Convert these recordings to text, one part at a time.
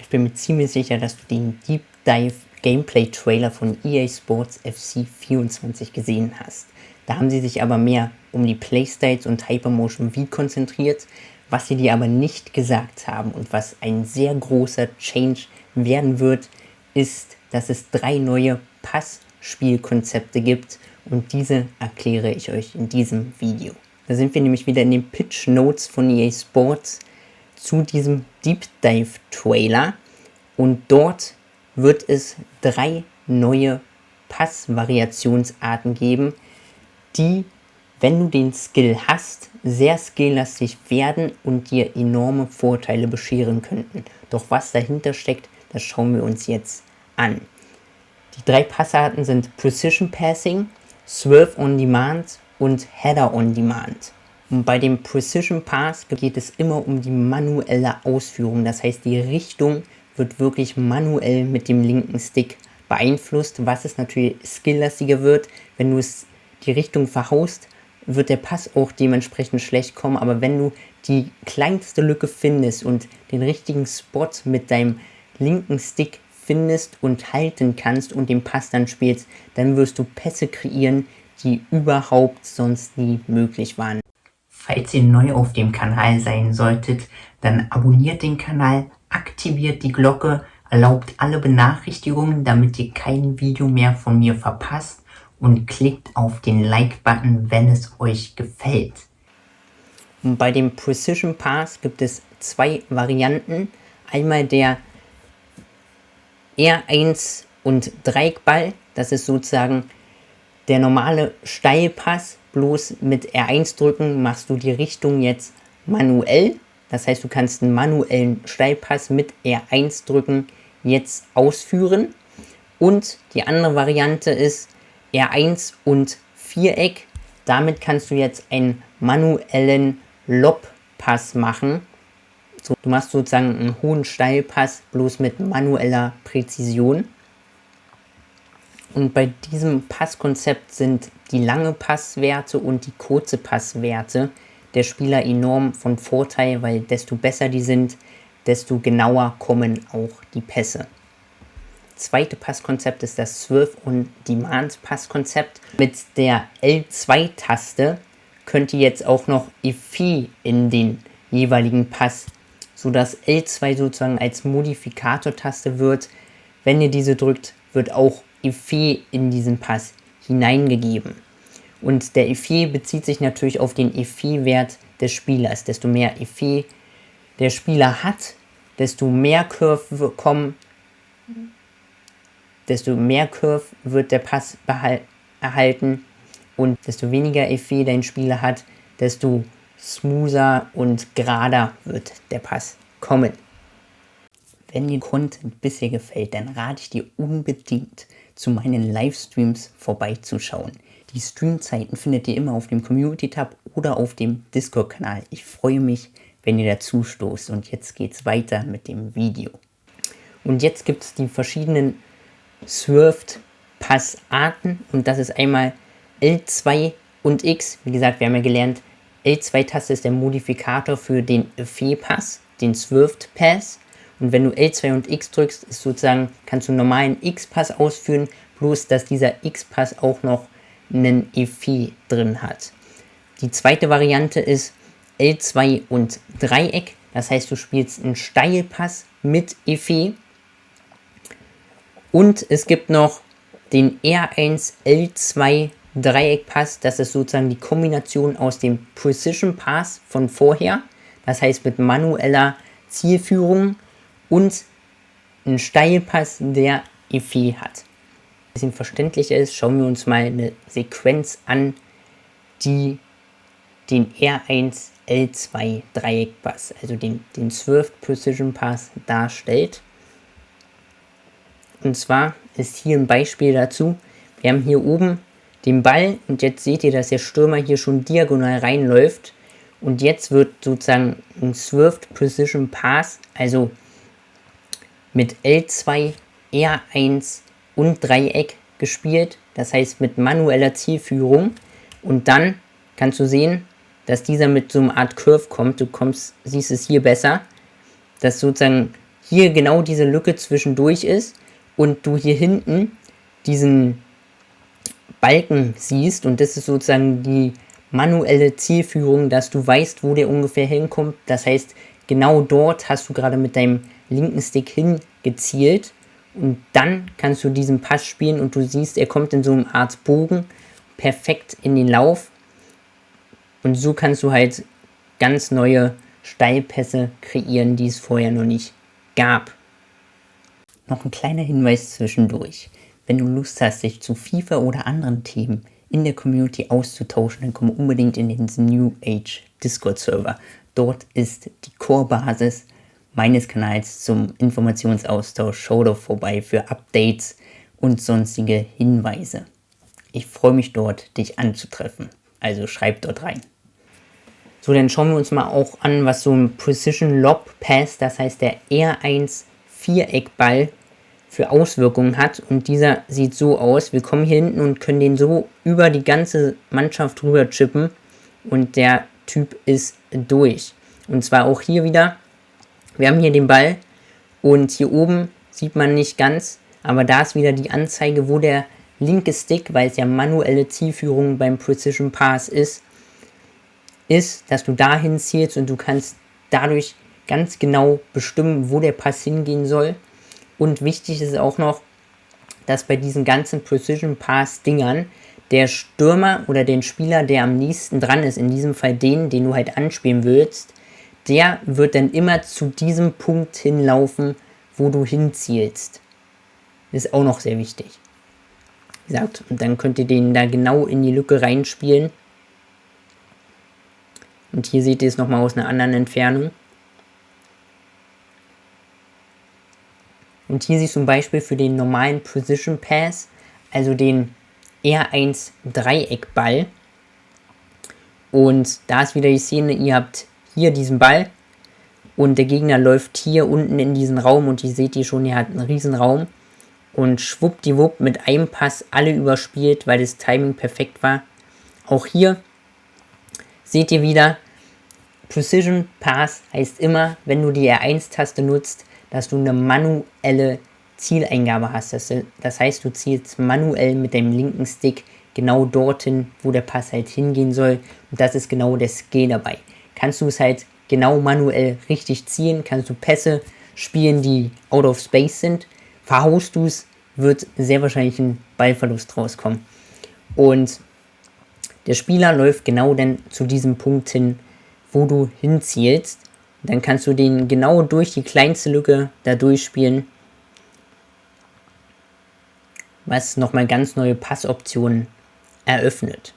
Ich bin mir ziemlich sicher, dass du den Deep Dive Gameplay Trailer von EA Sports FC 24 gesehen hast. Da haben sie sich aber mehr um die Playstyles und Hypermotion V konzentriert. Was sie dir aber nicht gesagt haben und was ein sehr großer Change werden wird, ist, dass es 3 neue Passspielkonzepte gibt und diese erkläre ich euch in diesem Video. Da sind wir nämlich wieder in den Pitch Notes von EA Sports zu diesem Deep Dive Trailer und dort wird es 3 neue Passvariationsarten geben, die, wenn du den Skill hast, sehr skilllastig werden und dir enorme Vorteile bescheren könnten. Doch was dahinter steckt, das schauen wir uns jetzt an. Die 3 Passarten sind Precision Passing, Swerve on Demand und Header on Demand. Und bei dem Precision Pass geht es immer um die manuelle Ausführung. Das heißt, die Richtung wird wirklich manuell mit dem linken Stick beeinflusst, was es natürlich skilllastiger wird. Wenn du die Richtung verhaust, wird der Pass auch dementsprechend schlecht kommen. Aber wenn du die kleinste Lücke findest und den richtigen Spot mit deinem linken Stick findest und halten kannst und den Pass dann spielst, dann wirst du Pässe kreieren, die überhaupt sonst nie möglich waren. Falls ihr neu auf dem Kanal sein solltet, dann abonniert den Kanal, aktiviert die Glocke, erlaubt alle Benachrichtigungen, damit ihr kein Video mehr von mir verpasst und klickt auf den Like-Button, wenn es euch gefällt. Und bei dem Precision Pass gibt es 2 Varianten. Einmal der R1 und Dreieckball, das ist sozusagen der normale Steilpass, bloß mit R1 drücken machst du die Richtung jetzt manuell. Das heißt, du kannst einen manuellen Steilpass mit R1 drücken jetzt ausführen. Und die andere Variante ist R1 und Viereck. Damit kannst du jetzt einen manuellen Lobpass machen. So, du machst sozusagen einen hohen Steilpass, bloß mit manueller Präzision. Und bei diesem Passkonzept sind die lange Passwerte und die kurze Passwerte der Spieler enorm von Vorteil, weil desto besser die sind, desto genauer kommen auch die Pässe. Zweite Passkonzept ist das Swerve on Demand Passkonzept. Mit der L2-Taste könnt ihr jetzt auch noch Effet in den jeweiligen Pass, sodass L2 sozusagen als Modifikator-Taste wird. Wenn ihr diese drückt, wird auch Effet in diesen Pass hineingegeben. Und der Effet bezieht sich natürlich auf den Effet-Wert des Spielers. Desto mehr Effet der Spieler hat, desto mehr Curve kommen, desto mehr Curve wird der Pass erhalten und desto weniger Effet dein Spieler hat, desto smoother und gerader wird der Pass kommen. Wenn dir Content bisher gefällt, dann rate ich dir unbedingt, zu meinen Livestreams vorbeizuschauen. Die Streamzeiten findet ihr immer auf dem Community-Tab oder auf dem Discord-Kanal. Ich freue mich, wenn ihr dazu stoßt. Und jetzt geht's weiter mit dem Video. Und jetzt gibt es die verschiedenen Swerved-Passarten. Und das ist einmal L2 und X. Wie gesagt, wir haben ja gelernt, L2-Taste ist der Modifikator für den Effet-Pass, den Swerved Pass. Und wenn du L2 und X drückst, ist sozusagen, kannst du einen normalen X-Pass ausführen, bloß dass dieser X-Pass auch noch einen Effet drin hat. Die zweite Variante ist L2 und Dreieck, das heißt, du spielst einen Steilpass mit Effet. Und es gibt noch den R1 L2 Dreieckpass, das ist sozusagen die Kombination aus dem Precision Pass von vorher, das heißt mit manueller Zielführung und ein Steilpass, der Effet hat. Ein bisschen verständlicher ist, schauen wir uns mal eine Sequenz an, die den R1 L2 Dreieckpass, also den Swerved Precision Pass darstellt. Und zwar ist hier ein Beispiel dazu. Wir haben hier oben den Ball und jetzt seht ihr, dass der Stürmer hier schon diagonal reinläuft. Und jetzt wird sozusagen ein Swerved Precision Pass, also mit L2, R1 und Dreieck gespielt. Das heißt mit manueller Zielführung. Und dann kannst du sehen, dass dieser mit so einer Art Curve kommt. Du siehst es hier besser, dass sozusagen hier genau diese Lücke zwischendurch ist und du hier hinten diesen Balken siehst und das ist sozusagen die manuelle Zielführung, dass du weißt, wo der ungefähr hinkommt. Das heißt, genau dort hast du gerade mit deinem linken Stick hingezielt und dann kannst du diesen Pass spielen und du siehst, er kommt in so einer Art Bogen perfekt in den Lauf und so kannst du halt ganz neue Steilpässe kreieren, die es vorher noch nicht gab. Noch ein kleiner Hinweis zwischendurch. Wenn du Lust hast, dich zu FIFA oder anderen Themen in der Community auszutauschen, dann komm unbedingt in den New Age Discord-Server. Dort ist die Core-Basis meines Kanals zum Informationsaustausch. Schau doch vorbei für Updates und sonstige Hinweise. Ich freue mich dort, dich anzutreffen. Also schreib dort rein. So, dann schauen wir uns mal auch an, was so ein Precision Lob Pass, das heißt der R1 Viereckball, für Auswirkungen hat. Und dieser sieht so aus. Wir kommen hier hinten und können den so über die ganze Mannschaft rüber chippen. Und der Typ ist durch. Und zwar auch hier wieder. Wir haben hier den Ball. Und hier oben sieht man nicht ganz. Aber da ist wieder die Anzeige, wo der linke Stick, weil es ja manuelle Zielführung beim Precision Pass ist, dass du dahin zielst und du kannst dadurch ganz genau bestimmen, wo der Pass hingehen soll. Und wichtig ist auch noch, dass bei diesen ganzen Precision Pass Dingern der Stürmer oder den Spieler, der am nächsten dran ist, in diesem Fall den du halt anspielen willst, der wird dann immer zu diesem Punkt hinlaufen, wo du hinzielst. Das ist auch noch sehr wichtig. Wie gesagt, und dann könnt ihr den da genau in die Lücke reinspielen. Und hier seht ihr es nochmal aus einer anderen Entfernung. Und hier siehst du zum Beispiel für den normalen Precision Pass, also den R1 Dreieckball. Und da ist wieder die Szene, ihr habt hier diesen Ball und der Gegner läuft hier unten in diesen Raum und ihr seht hier schon, ihr habt einen riesen Raum. Und schwuppdiwupp mit einem Pass alle überspielt, weil das Timing perfekt war. Auch hier seht ihr wieder, Precision Pass heißt immer, wenn du die R1-Taste nutzt, dass du eine manuelle Zieleingabe hast. Das heißt, du zielst manuell mit deinem linken Stick genau dorthin, wo der Pass halt hingehen soll. Und das ist genau der Skill dabei. Kannst du es halt genau manuell richtig zielen, kannst du Pässe spielen, die out of space sind. Verhaust du es, wird sehr wahrscheinlich ein Ballverlust rauskommen. Und der Spieler läuft genau dann zu diesem Punkt hin, wo du hinzielst. Dann kannst du den genau durch die kleinste Lücke da durchspielen, was nochmal ganz neue Passoptionen eröffnet.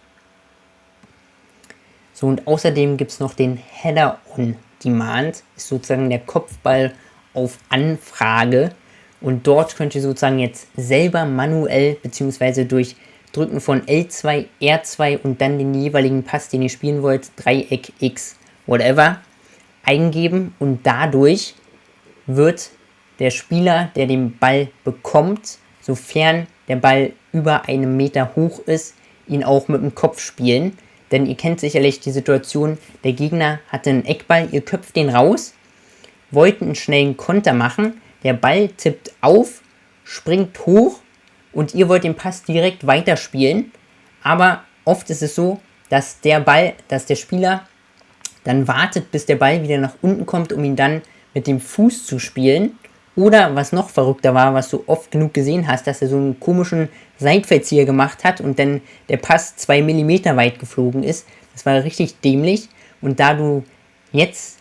So, und außerdem gibt es noch den Header on Demand, ist sozusagen der Kopfball auf Anfrage. Und dort könnt ihr sozusagen jetzt selber manuell bzw. durch Drücken von L2, R2 und dann den jeweiligen Pass, den ihr spielen wollt, Dreieck, X, whatever, eingeben und dadurch wird der Spieler, der den Ball bekommt, sofern der Ball über 1 Meter hoch ist, ihn auch mit dem Kopf spielen. Denn ihr kennt sicherlich die Situation, der Gegner hatte einen Eckball, ihr köpft den raus, wollt einen schnellen Konter machen, der Ball tippt auf, springt hoch und ihr wollt den Pass direkt weiterspielen. Aber oft ist es so, dass der Spieler dann wartet, bis der Ball wieder nach unten kommt, um ihn dann mit dem Fuß zu spielen. Oder was noch verrückter war, was du oft genug gesehen hast, dass er so einen komischen Seitverzieher gemacht hat und dann der Pass 2 mm weit geflogen ist. Das war richtig dämlich. Und da du jetzt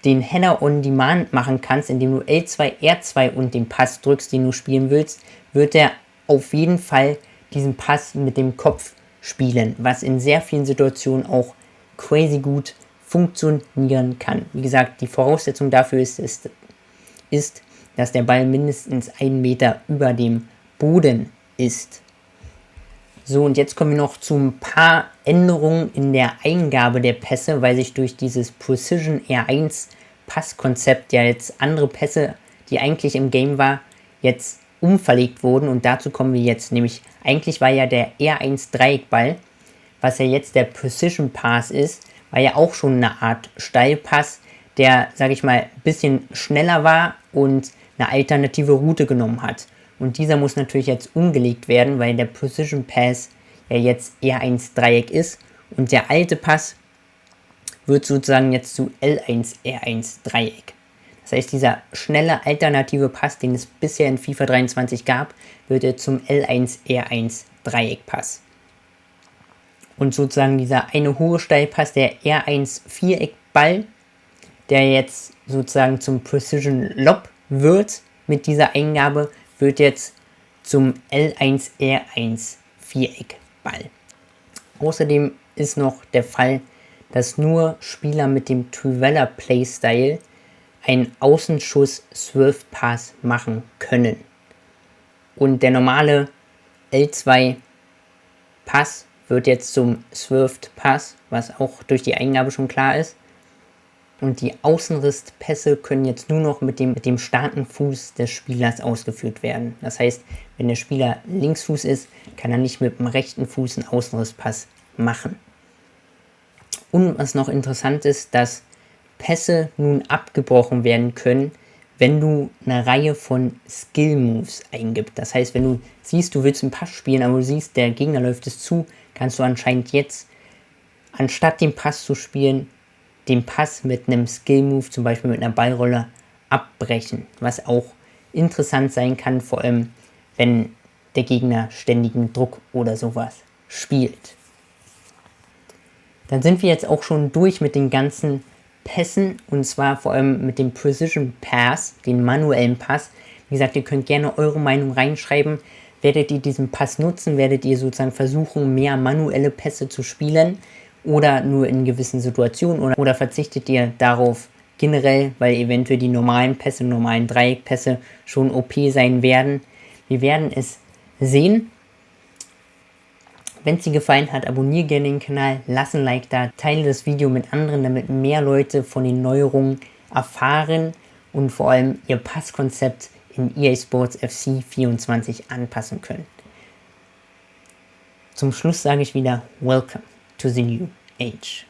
den Header on Demand machen kannst, indem du L2, R2 und den Pass drückst, den du spielen willst, wird er auf jeden Fall diesen Pass mit dem Kopf spielen, was in sehr vielen Situationen auch crazy gut funktionieren kann. Wie gesagt, die Voraussetzung dafür ist, dass der Ball mindestens 1 Meter über dem Boden ist. So, und jetzt kommen wir noch zu ein paar Änderungen in der Eingabe der Pässe, weil sich durch dieses Precision R1 Passkonzept ja jetzt andere Pässe, die eigentlich im Game war, jetzt umverlegt wurden und dazu kommen wir jetzt, nämlich eigentlich war ja der R1 Dreieckball, was ja jetzt der Precision Pass ist, war ja auch schon eine Art Steilpass, der, sage ich mal, ein bisschen schneller war und eine alternative Route genommen hat. Und dieser muss natürlich jetzt umgelegt werden, weil der Precision Pass ja jetzt R1-Dreieck ist und der alte Pass wird sozusagen jetzt zu L1-R1-Dreieck. Das heißt, dieser schnelle alternative Pass, den es bisher in FIFA 23 gab, wird jetzt zum L1-R1-Dreieck-Pass. Und sozusagen dieser eine hohe Steilpass, der R1-Viereckball, der jetzt sozusagen zum Precision Lob wird mit dieser Eingabe, wird jetzt zum L1-R1-Viereckball. Außerdem ist noch der Fall, dass nur Spieler mit dem Trivela Playstyle einen Außenschuss Swerve Pass machen können. Und der normale L2 Pass wird jetzt zum Swerved Pass, was auch durch die Eingabe schon klar ist. Und die Außenrisspässe können jetzt nur noch mit dem starken Fuß des Spielers ausgeführt werden. Das heißt, wenn der Spieler Linksfuß ist, kann er nicht mit dem rechten Fuß einen Außenrisspass machen. Und was noch interessant ist, dass Pässe nun abgebrochen werden können, wenn du eine Reihe von Skill-Moves eingibst. Das heißt, wenn du siehst, du willst einen Pass spielen, aber du siehst, der Gegner läuft es zu, kannst du anscheinend jetzt, anstatt den Pass zu spielen, den Pass mit einem Skill-Move, zum Beispiel mit einer Ballrolle, abbrechen. Was auch interessant sein kann, vor allem wenn der Gegner ständigen Druck oder sowas spielt. Dann sind wir jetzt auch schon durch mit den ganzen Pässen und zwar vor allem mit dem Precision Pass, den manuellen Pass. Wie gesagt, ihr könnt gerne eure Meinung reinschreiben. Werdet ihr diesen Pass nutzen? Werdet ihr sozusagen versuchen, mehr manuelle Pässe zu spielen oder nur in gewissen Situationen oder verzichtet ihr darauf generell, weil eventuell die normalen Pässe, normalen Dreieckpässe schon OP sein werden? Wir werden es sehen. Wenn es dir gefallen hat, abonniere gerne den Kanal, lass ein Like da, teile das Video mit anderen, damit mehr Leute von den Neuerungen erfahren und vor allem ihr Passkonzept in EA Sports FC 24 anpassen können. Zum Schluss sage ich wieder, Welcome to the New Age.